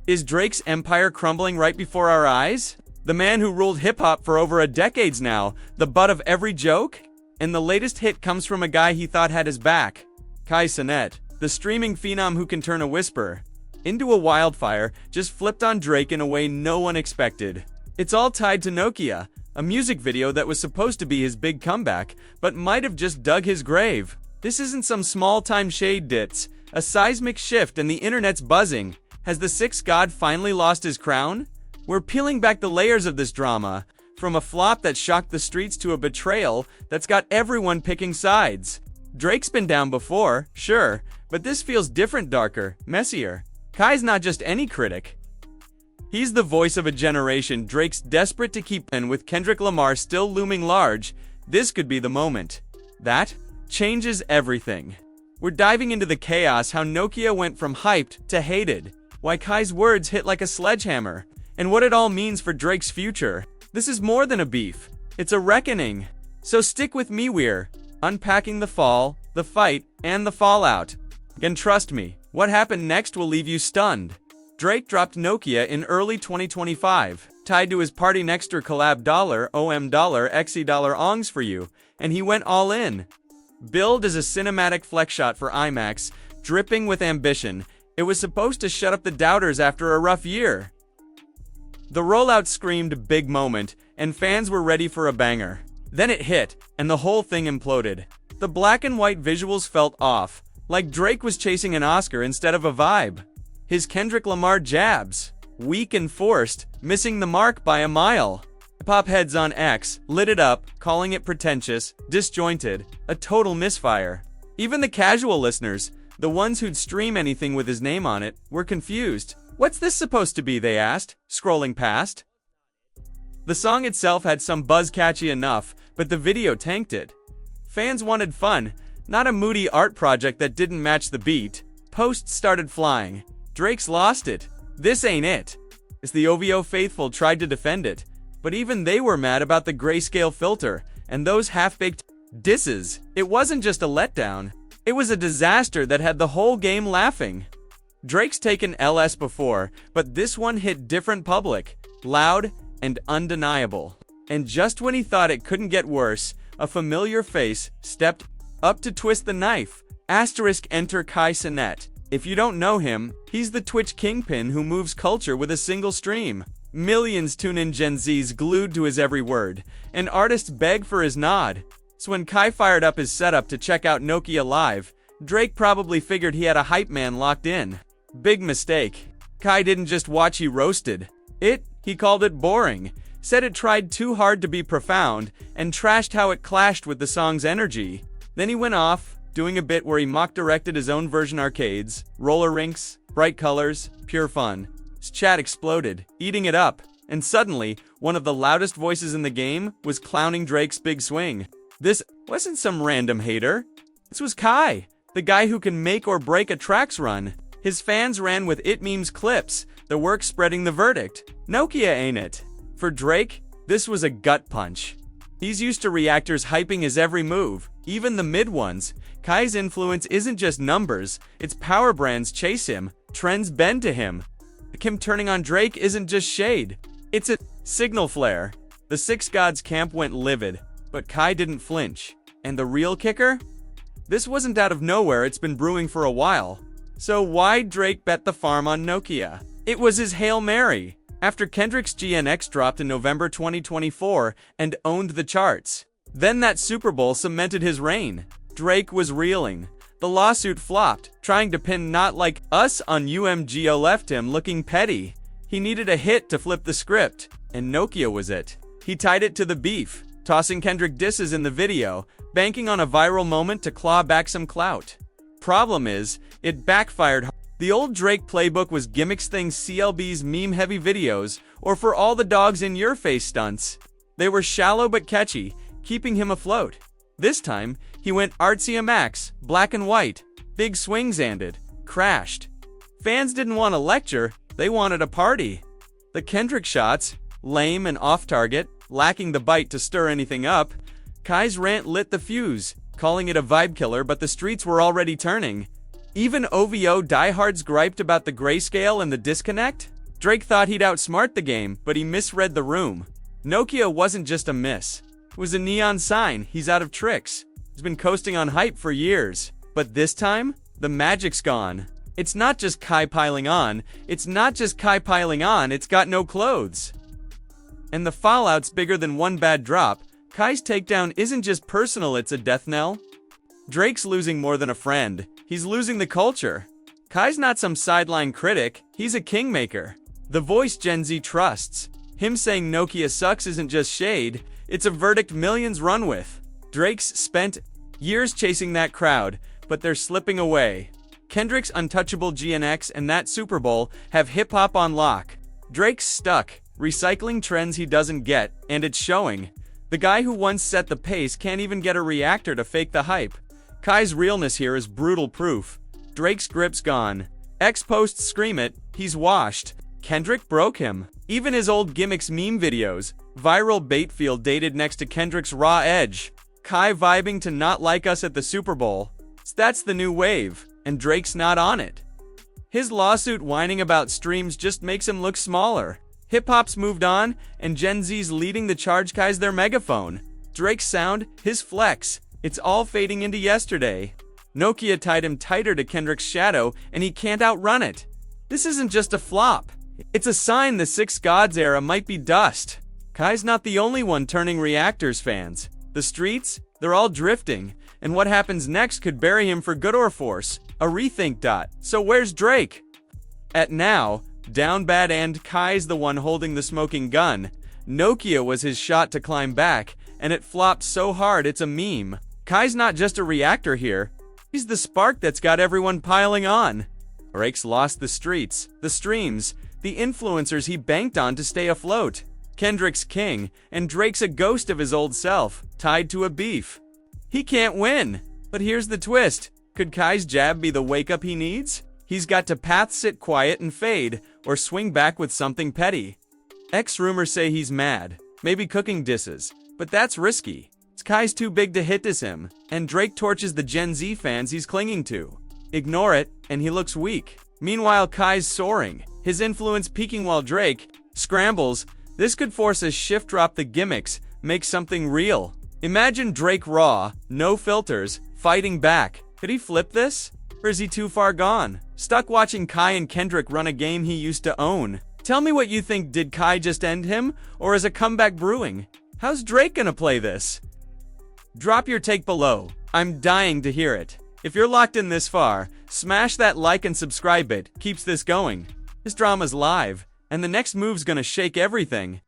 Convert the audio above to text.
Is Drake's empire crumbling right before our eyes? The man who ruled hip-hop for over a decade now, the butt of every joke? And the latest hit comes from a guy he thought had his back. Kai Cenat, the streaming phenom who can turn a whisper into a wildfire, just flipped on Drake in a way no one expected. It's all tied to Nokia, a music video that was supposed to be his big comeback, but might have just dug his grave. This isn't some small-time shade dits, a seismic shift and the internet's buzzing. Has the sixth god finally lost his crown? We're peeling back the layers of this drama, from a flop that shocked the streets to a betrayal that's got everyone picking sides. Drake's been down before, sure, but this feels different, darker, messier. Kai's not just any critic. He's the voice of a generation Drake's desperate to keep in. With Kendrick Lamar still looming large, this could be the moment that changes everything. We're diving into the chaos, how Nokia went from hyped to hated, why Kai's words hit like a sledgehammer, and what it all means for Drake's future. This is more than a beef, it's a reckoning. So stick with me, we're unpacking the fall, the fight, and the fallout. And trust me, what happened next will leave you stunned. Drake dropped Nokia in early 2025, tied to his Party Nexter collab $OM $XE ongs for you, and he went all in. Billed as a cinematic flex shot for IMAX, dripping with ambition, it was supposed to shut up the doubters after a rough year. The rollout screamed big moment, and fans were ready for a banger. Then it hit, and the whole thing imploded. The black and white visuals felt off, like Drake was chasing an Oscar instead of a vibe. His Kendrick Lamar jabs, weak and forced, missing the mark by a mile. Hip-hop heads on X lit it up, calling it pretentious, disjointed, a total misfire. Even the casual listeners, the ones who'd stream anything with his name on it, were confused. What's this supposed to be, they asked, scrolling past. The song itself had some buzz, catchy enough, but the video tanked it. Fans wanted fun, not a moody art project that didn't match the beat. Posts started flying. Drake's lost it. This ain't it. As the OVO faithful tried to defend it, but even they were mad about the grayscale filter and those half-baked disses. It wasn't just a letdown. It was a disaster that had the whole game laughing. Drake's taken LS before, but this one hit different, public, loud, and undeniable. And just when he thought it couldn't get worse, a familiar face stepped up to twist the knife. Enter Kai Cenat. If you don't know him, he's the Twitch kingpin who moves culture with a single stream. Millions tune in, Gen Z's glued to his every word, and artists beg for his nod. So when Kai fired up his setup to check out Nokia live, Drake probably figured he had a hype man locked in. Big mistake. Kai didn't just watch, he roasted it. He called it boring, said it tried too hard to be profound, and trashed how it clashed with the song's energy. Then he went off, doing a bit where he mock-directed his own version arcades, roller rinks, bright colors, pure fun. His chat exploded, eating it up, and suddenly, one of the loudest voices in the game was clowning Drake's big swing. This wasn't some random hater. This was Kai, the guy who can make or break a track's run. His fans ran with it memes clips, the work spreading the verdict. Nokia ain't it. For Drake, this was a gut punch. He's used to reactors hyping his every move, even the mid ones. Kai's influence isn't just numbers, it's power brands chase him, trends bend to him. Him turning on Drake isn't just shade, it's a signal flare. The Six Gods camp went livid, but Kai didn't flinch. And the real kicker? This wasn't out of nowhere, it's been brewing for a while. So why'd Drake bet the farm on Nokia? It was his Hail Mary. After Kendrick's GNX dropped in November 2024 and owned the charts. Then that Super Bowl cemented his reign. Drake was reeling. The lawsuit flopped, trying to pin Not Like Us on UMGO left him looking petty. He needed a hit to flip the script, and Nokia was it. He tied it to the beef, tossing Kendrick disses in the video, banking on a viral moment to claw back some clout. Problem is, it backfired. The old Drake playbook was gimmicks things, CLB's meme-heavy videos, or for all the dogs in your face stunts. They were shallow but catchy, keeping him afloat. This time, he went artsy max, black and white, big swings and it crashed. Fans didn't want a lecture, they wanted a party. The Kendrick shots, lame and off-target, lacking the bite to stir anything up. Kai's rant lit the fuse, calling it a vibe killer, but the streets were already turning. Even OVO diehards griped about the grayscale and the disconnect. Drake thought he'd outsmart the game, but he misread the room. Nokia wasn't just a miss. It was a neon sign. He's out of tricks. He's been coasting on hype for years. But this time, the magic's gone. It's not just Kai piling on. It's got no clothes. And the fallout's bigger than one bad drop. Kai's takedown isn't just personal, it's a death knell. Drake's losing more than a friend. He's losing the culture. Kai's not some sideline critic. He's a kingmaker. The voice Gen Z trusts. Him saying Nokia sucks isn't just shade. It's a verdict millions run with. Drake's spent years chasing that crowd, but they're slipping away. Kendrick's untouchable GNX and that Super Bowl have hip-hop on lock. Drake's stuck, recycling trends he doesn't get, and it's showing. The guy who once set the pace can't even get a reactor to fake the hype. Kai's realness here is brutal proof. Drake's grip's gone. Ex-posts scream it, he's washed. Kendrick broke him. Even his old gimmicks meme videos, viral bait feel dated next to Kendrick's raw edge. Kai vibing to Not Like Us at the Super Bowl. That's the new wave, and Drake's not on it. His lawsuit whining about streams just makes him look smaller. Hip-hop's moved on, and Gen Z's leading the charge. Kai's their megaphone. Drake's sound, his flex, it's all fading into yesterday. Nokia tied him tighter to Kendrick's shadow, and he can't outrun it. This isn't just a flop. It's a sign the Six Gods era might be dust. Kai's not the only one turning reactors fans. The streets, they're all drifting, and what happens next could bury him for good or force. A rethink. So where's Drake? At now, down bad and Kai's the one holding the smoking gun. Nokia was his shot to climb back, and it flopped so hard it's a meme. Kai's not just a reactor here. He's the spark that's got everyone piling on. Drake's lost the streets, the streams, the influencers he banked on to stay afloat. Kendrick's king, and Drake's a ghost of his old self, tied to a beef. He can't win. But here's the twist. Could Kai's jab be the wake-up he needs? He's got to path sit quiet and fade, or swing back with something petty. Rumors say he's mad, maybe cooking disses, but that's risky. Kai's too big to hit diss him, and Drake torches the Gen Z fans he's clinging to. Ignore it, and he looks weak. Meanwhile, Kai's soaring, his influence peaking while Drake scrambles. This could force a shift, drop the gimmicks, make something real. Imagine Drake raw, no filters, fighting back. Could he flip this? Or is he too far gone? Stuck watching Kai and Kendrick run a game he used to own. Tell me what you think. Did Kai just end him, or is a comeback brewing? How's Drake gonna play this? Drop your take below. I'm dying to hear it. If you're locked in this far, smash that like and subscribe. It keeps this going. This drama's live, and the next move's gonna shake everything.